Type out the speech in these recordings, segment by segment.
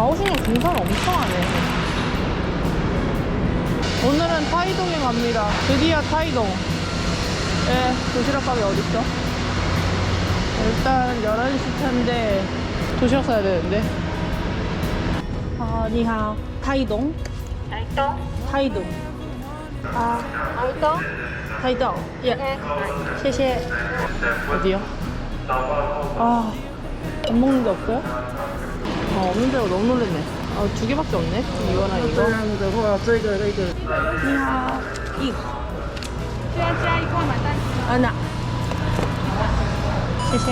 가오슝은 등산 엄청 하네. 오늘은 타이동에 갑니다. 드디어 타이동. 네, 도시락 가게 어딨어? 일단 11시 차인데 도시락 사야 되는데. 아, 니하오. 타이동? 타이동. 아, 타이동? 타이동. 예. 谢谢. 어디요? 아, 안 먹는 데 없어요? 아, 없는 데가 너무 놀랬네. 아, 두 개밖에 없네. 이거랑 이거. 니하오. 이거. 啊，那，谢谢。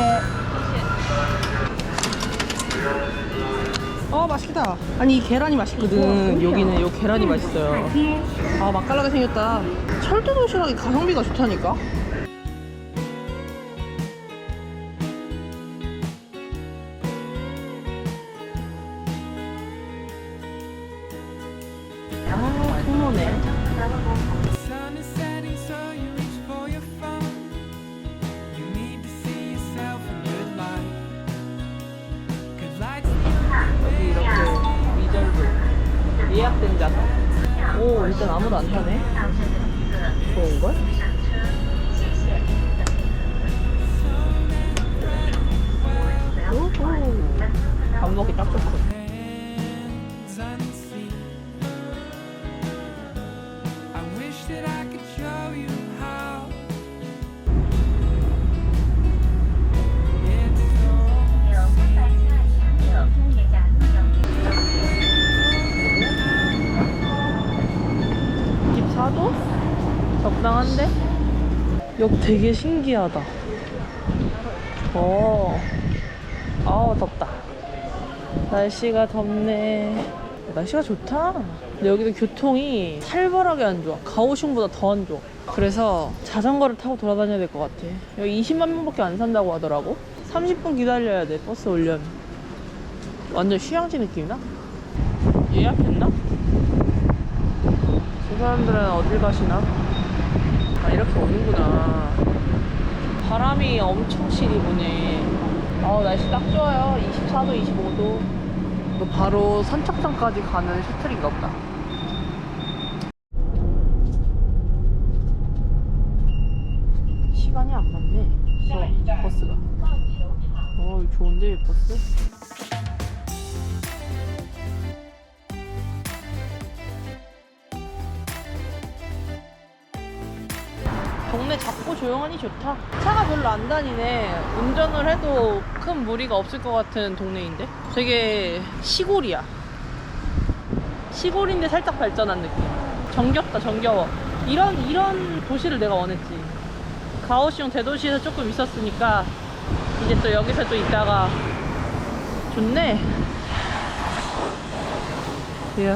맛있겠다. 아니, 이 계란이 맛있거든. 여기는 요 계란이 맛있어요. 아, 맛깔나게 생겼다. 철도 도시락이 가성비가 좋다니까. 아, 통로네. 예약된 좌석. 오, 일단 아무도 안 타네. 좋은걸? 오호. 밥 먹기 딱 좋고. 적당한데? 역 되게 신기하다. 아우, 덥다. 날씨가 덥네. 날씨가 좋다. 근데 여기도 교통이 살벌하게 안 좋아. 가오슝보다 더 안 좋아. 그래서 자전거를 타고 돌아다녀야 될 것 같아. 여기 20만 명밖에 안 산다고 하더라고. 30분 기다려야 돼, 버스 오려면. 완전 휴양지 느낌이나? 예약했나? 저 사람들은 어딜 가시나? 아, 이렇게 오는구나. 바람이 엄청 시리 부네. 날씨 딱 좋아요. 24도, 25도. 이거 바로 선착장까지 가는 셔틀인가 보다. 시간이 안 맞네. 버스가. 좋은데, 버스? 동네 작고 조용하니 좋다. 차가 별로 안 다니네. 운전을 해도 큰 무리가 없을 것 같은 동네인데 되게 시골이야. 시골인데 살짝 발전한 느낌. 정겹다, 정겨워. 이런 도시를 내가 원했지. 가오슝 대도시에서 조금 있었으니까 이제 또 여기서 또 있다가 좋네. 이야,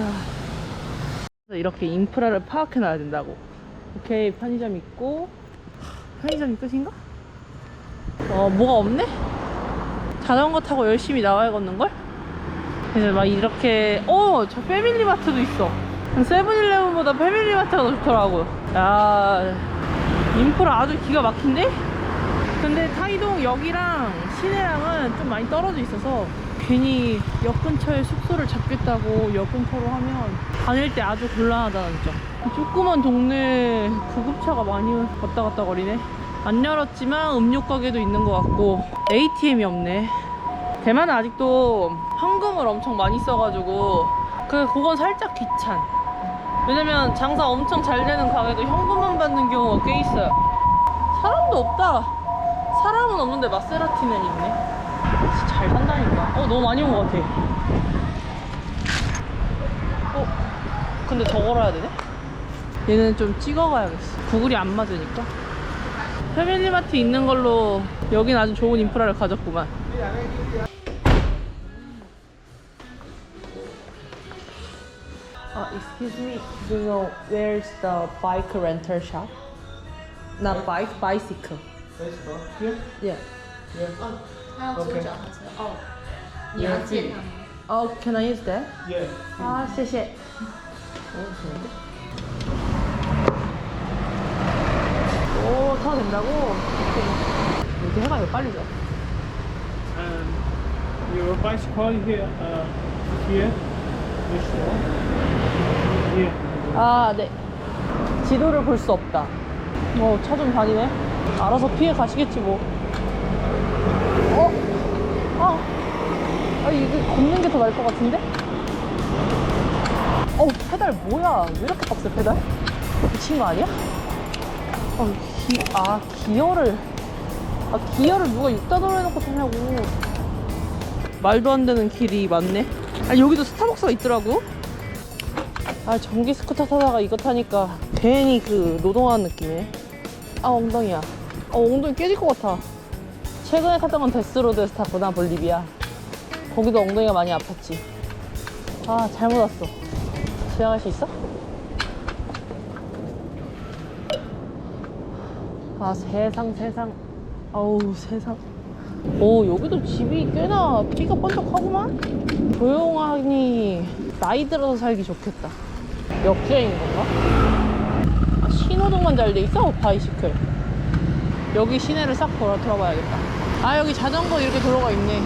이렇게 인프라를 파악해놔야 된다고. 오케이, 편의점 있고. 편의점이 끝인가? 뭐가 없네? 자전거 타고 열심히 나와야 걷는걸? 그래서 막 이렇게 저 패밀리마트도 있어. 세븐일레븐보다 패밀리마트가 더 좋더라고요. 야, 인프라 아주 기가 막힌데? 근데 타이동 역이랑 시내랑은 좀 많이 떨어져 있어서 괜히 역 근처에 숙소를 잡겠다고 역 근처로 하면 다닐 때 아주 곤란하다는 점. 조그만 동네 구급차가 많이 왔다 갔다 거리네. 안 열었지만 음료 가게도 있는 것 같고 ATM이 없네. 대만은 아직도 현금을 엄청 많이 써가지고 그건 살짝 귀찮. 왜냐면 장사 엄청 잘 되는 가게도 현금만 받는 경우가 꽤 있어요. 사람도 없다. 사람은 없는데 마세라티는 있네. 진짜 잘 산다니까. 너무 많이 온 것 같아. 근데 저걸 해야 되네? 얘는 좀 찍어가야겠어. 구글이 안 맞으니까. 패밀리마트 있는 걸로 여긴 아주 좋은 인프라를 가졌구만. Excuse me, do you know where's the bike rental shop? Not bike, bicycle. Bicycle? Here? Yeah. Yeah. 他要租脚踏车哦，你要借他吗？ Can I use that? Yeah. 谢谢. 오, 타도 된다고? 이렇게 해가 이거 빨리 져. And your bicycle here, 뒤에. 뒤에. 아, 네. 지도를 볼 수 없다. 차 좀 다니네. 알아서 피해 가시겠지, 뭐. 이거 걷는 게 더 나을 것 같은데? 페달 뭐야? 왜 이렇게 빡세, 페달? 미친 거 아니야? 기어를. 기어를 누가 6단으로 해놓고 타냐고. 말도 안 되는 길이 많네. 여기도 스타벅스가 있더라고. 전기 스쿠터 타다가 이거 타니까 괜히 노동하는 느낌이네. 엉덩이야. 엉덩이 깨질 것 같아. 최근에 탔던 건 데스로드에서 탔구나, 볼리비아. 거기도 엉덩이가 많이 아팠지. 잘못 왔어. 지나갈 수 있어? 세상. 세상. 여기도 집이 꽤나 피가 번쩍하구만? 조용하니 나이 들어서 살기 좋겠다. 역주행인 건가? 신호등만 잘 돼 있어? 바이시클. 여기 시내를 싹 돌아봐야겠다. 여기 자전거 이렇게 도로가 있네.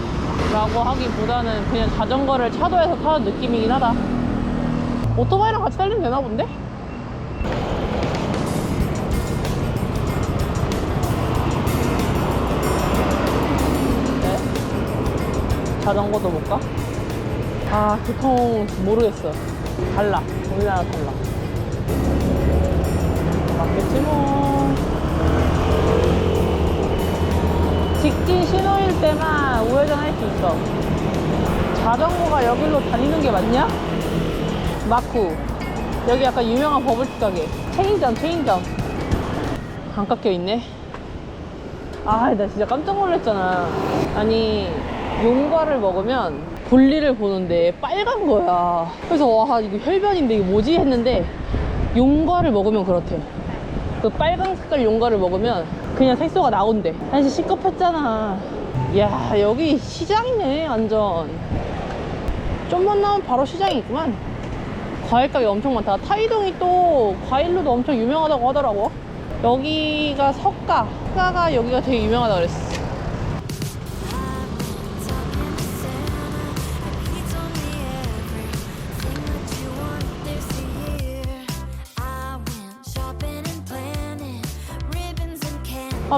라고 하기보다는 그냥 자전거를 차도에서 타는 느낌이긴 하다. 오토바이랑 같이 달리면 되나 본데? 네? 자전거도 못 가? 교통 모르겠어. 달라. 우리나라 달라. 맞겠지 뭐. 직진 신호일 때만 우회전 할 수 있어. 자전거가 여기로 다니는 게 맞냐? 마쿠. 여기 약간 유명한 버블티 가게. 체인점. 안 깎여 있네. 나 진짜 깜짝 놀랐잖아. 용과를 먹으면 볼일을 보는데 빨간 거야. 그래서 이거 혈변인데 이게 뭐지 했는데 용과를 먹으면 그렇대. 그 빨간 색깔 용과를 먹으면 그냥 색소가 나온대. 사실 시급했잖아. 이야, 여기 시장이네 완전. 좀만 나오면 바로 시장이 있구만. 과일 가게 엄청 많다. 타이동이 또 과일로도 엄청 유명하다고 하더라고. 여기가 석가가 여기가 되게 유명하다고 그랬어.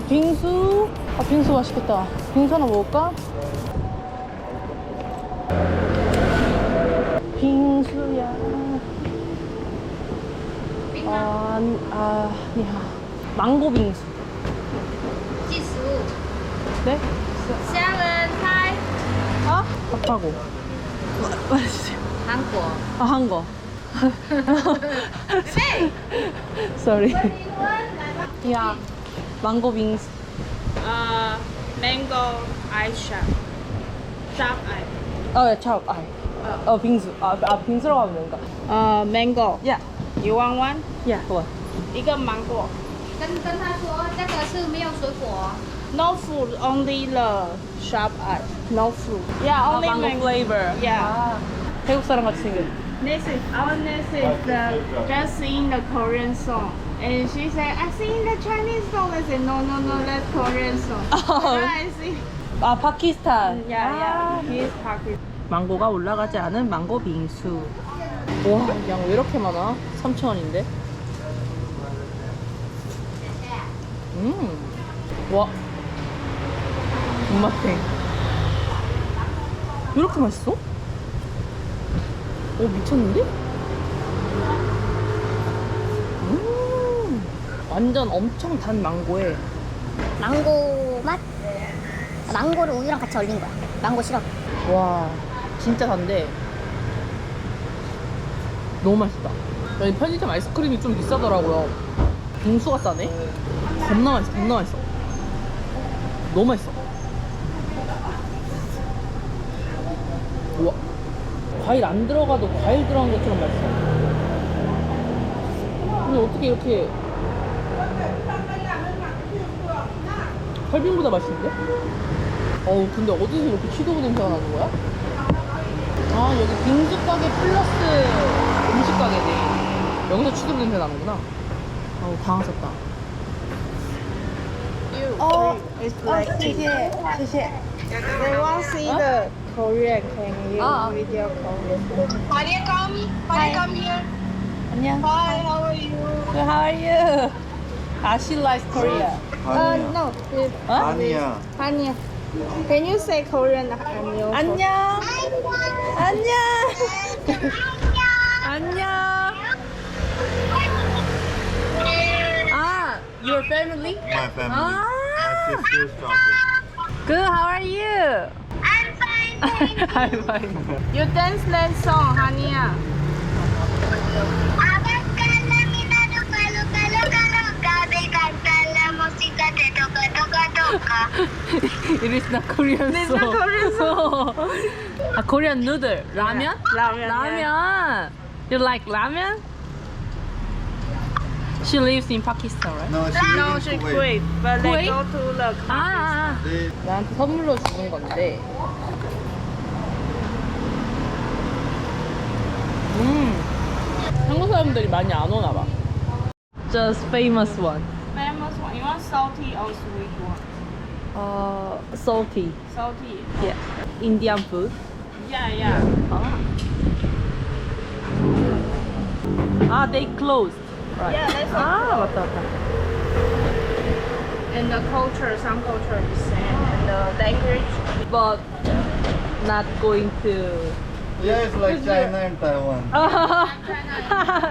빙수. 빙수 맛있겠다. 빙수 하나 먹을까? 빙수야. 아니야. 망고 빙수. 지수. 네? 虾仁开 밥하고. 맛있어요. 한국. 한거. Sorry. 야, 망고 빙수. mango ice shop ice 찹 아이. 빙수. 빙수라고 하면 되는가? mango 야. you want one 야, 그거. 一个芒果跟他说这个是没有水果 no fruit only the shop ice no fruit yeah only 망고 flavor. yeah 태국 사람 같이 생겼. this is the just sing the Korean song and she said I sing the Chinese song I said no that's Korean song I sing 파키스탄. yeah he's Pakistan 망고가 올라가지 않은 망고 빙수. 와, 양 왜 이렇게 많아? 3,000원인데. 와. 입맛탱. 왜 이렇게 맛있어? 미쳤는데? 완전 엄청 단 망고에 망고 맛? 망고를 우유랑 같이 얼린 거야. 망고 시럽. 와, 진짜 단데 너무 맛있다. 여기 편의점 아이스크림이 좀 비싸더라고요. 빙수가 싸네. 겁나 맛있어. 너무 맛있어. 우와, 과일 안 들어가도 과일 들어간 것처럼 맛있어. 근데 어떻게 이렇게 설빙보다 맛있는데? 근데 어디서 이렇게 취두부 냄새가 나는 거야? 여기 빙수 가게 플러스 음식 가게네. 여기서 취두부 냄새 나는구나. 당황했다. it's like 谢谢。They want to see the Korean. Can you video Korean? 안녕. Hi, how are you? Good, how are you? She likes Korea. No, it's Anya. Hanya. Can you say Korean? 안녕. 안녕. 안녕. 안녕. Ah, your family? My family. Ah. My sister's daughter. Good, how are you? I'm fine. I'm fine. You dance that song, Hania. Abang kala minado kalo kalo kalo gabe kantala musika te toka toka toka. It is not Korean It's song. not Korean song. A Korean noodle. Ramen? Ramen, Ramen. You like ramen? She lives in Pakistan, right? No, she No, lives she in Kuwait. quit, but they Kuwait? go to the 아, They, 나한테 선물로 주는 건데. 한국 사람들이 많이 안 오나 봐. Just famous one. famous one. You want salty or sweet one? Salty. Salty. Yeah. Indian food. Yeah. Ah, they closed. Right. Yeah, that's 아, 맞다, 맞다. And the culture, some culture is same, and the language. But not going to. yeah, it's like China and Taiwan. yeah,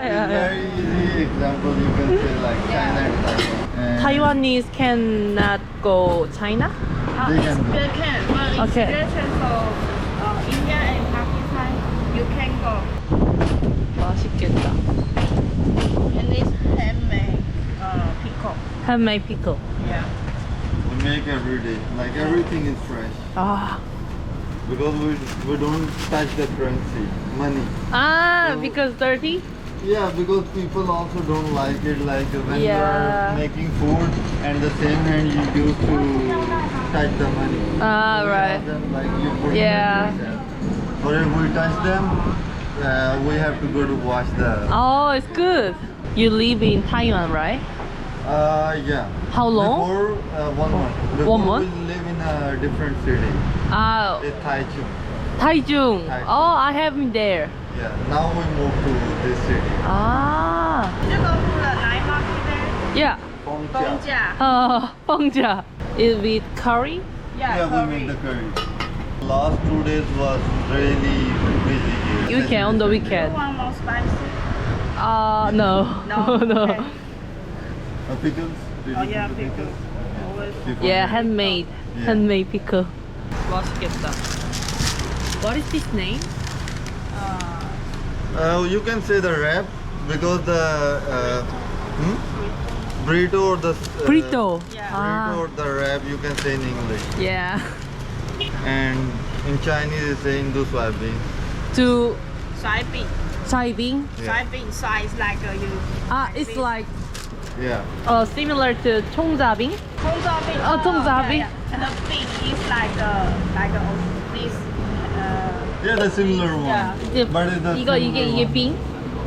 yeah. Very easy example you can say like China and Taiwan. And Taiwanese cannot go China. They can go. They can, but in Okay. situations of India and Pakistan, you can go. 맛있겠다. And it's handmade pickle. Handmade pickle. Yeah. We make every day. Like everything is fresh. 아, Because we don't touch the currency, money. ah, because dirty. Yeah, because people also don't like it. Like when you Yeah. are making food and the same hand you used to touch the money. Ah, We right. have them, like you put Yeah. them yourself. Or if we touch them, we have to go to wash the. Oh, it's good. You live in Taiwan, right? Yeah. How long? Before 1 month. Before month? we live in a different city. Ah, It's Taichung. Taichung. Taichung. Oh, I have been there. Yeah. Now we moved to this city. Ah, Did you go to the night market there? yeah. Fongjiang. Bongjia. Fengja. Is with curry? Yeah, we curry. made the curry. Last 2 days was really busy here. You can on the You weekend. want more spicy? No. No? no. Okay. Pickles? Did Oh you yeah, put the pickles. Always. Before Yeah, we- handmade. Yeah. Handmade pickle. 맛있겠다. What is this name? You can say the wrap because the burrito or the Burrito. Yeah. burrito Ah, or the wrap you can say in English, yeah. and in Chinese they say Hindu soybean. To Soybean. soybean. Yeah. Soybean size like you. It's like Yeah. similar to 총자빙. 통자빈. Oh, 통자빈. And the bean is like this. Yeah, the similar one. Yeah. 이제 But it's the 이거 이게 similar one. 빙?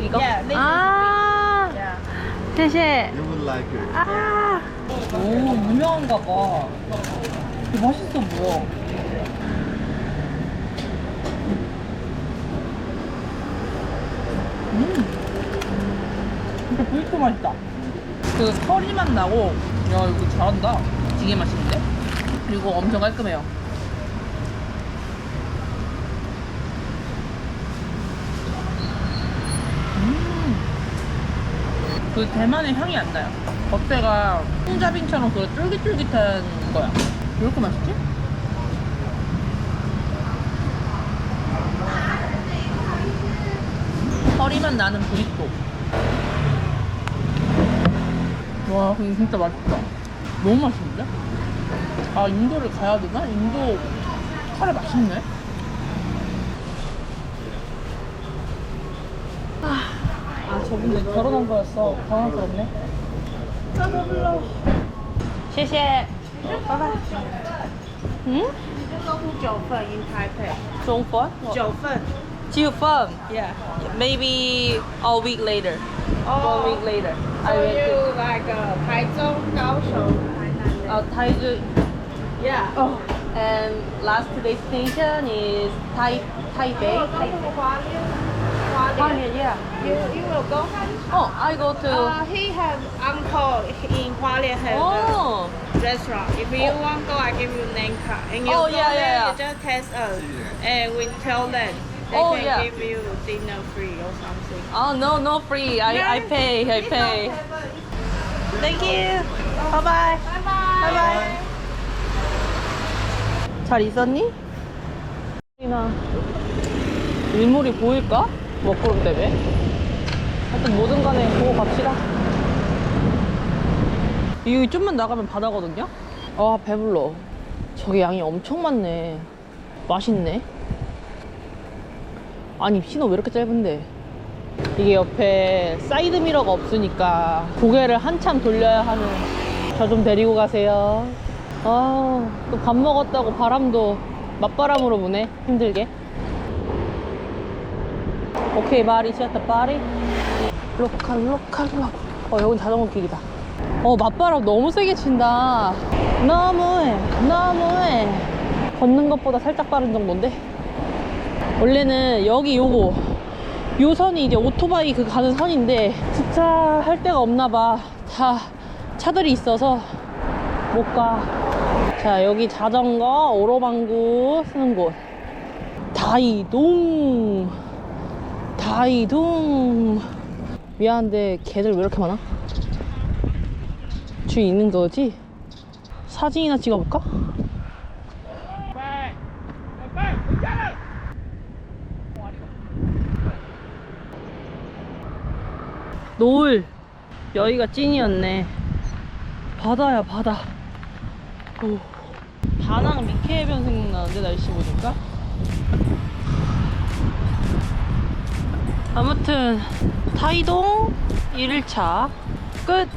이거? Yeah, this is 아, Yeah. 谢谢. You will like it. 아. 오, 유명한가 봐. 맛있어 보여. 진짜 burrito 맛있다. 그 커리 맛 나고, 야 이거 잘한다. 되게 맛있는데? 그리고 엄청 깔끔해요. 그 대만의 향이 안 나요. 겉에가 통자빙처럼 그 쫄깃쫄깃한 거야. 왜 이렇게 맛있지? 허리만 나는 브리또. 와, 근데 진짜 맛있다. 너무 맛있는데? 아, 인도를 가야 되나? 인도 카레 맛있네. 아, 저분들 결혼한 거였어. 당황스럽네. 아, 배불러. 谢谢. 바이바이. 응? Go to 9份 in Taipei. 中分? 9份. 9분. Yeah. Maybe a week later. 1 week later. I So will you like 台中、高雄、台南. Taiju. Yeah. Oh, And last destination is Taipei. Hualien, yeah. You will go? Oh, I go to. He have uncle in Hualien have Oh. a restaurant. If you want go, I give you name card. And you Oh, go yeah, there, yeah. you just test us. And we tell them they Oh, can yeah. give you dinner free or something. Oh no, no free. I pay. I pay. Thank you. Bye bye. Bye bye. 잘 있었니? 이나 일몰이 보일까? 먹구름 때문에. 하여튼 뭐든 간에 보고 갑시다. 여기 좀만 나가면 바다거든요? 아 배불러. 저기 양이 엄청 많네. 맛있네. 아니 신호 왜 이렇게 짧은데? 이게 옆에 사이드 미러가 없으니까 고개를 한참 돌려야 하는. 저 좀 데리고 가세요. 아, 또 밥 먹었다고 바람도 맞바람으로 부네. 힘들게. 오케이, 바리 시작다 바리. 로컬. 여긴 자전거 길이다. 맞바람 너무 세게 친다. 너무해. 걷는 것보다 살짝 빠른 정도인데. 원래는 여기 요 선이 이제 오토바이 그 가는 선인데 주차할 데가 없나봐. 다 차들이 있어서 못 가. 자, 여기 자전거 오로방구 쓰는 곳. 다이동. 미안한데 개들 왜 이렇게 많아? 주인 있는 거지? 사진이나 찍어볼까? 노을. 여기가 찐이었네. 바다야 바다. 오. 다낭 미케해변 생각나는데 날씨 보니까. 아무튼 타이동 1일차 끝.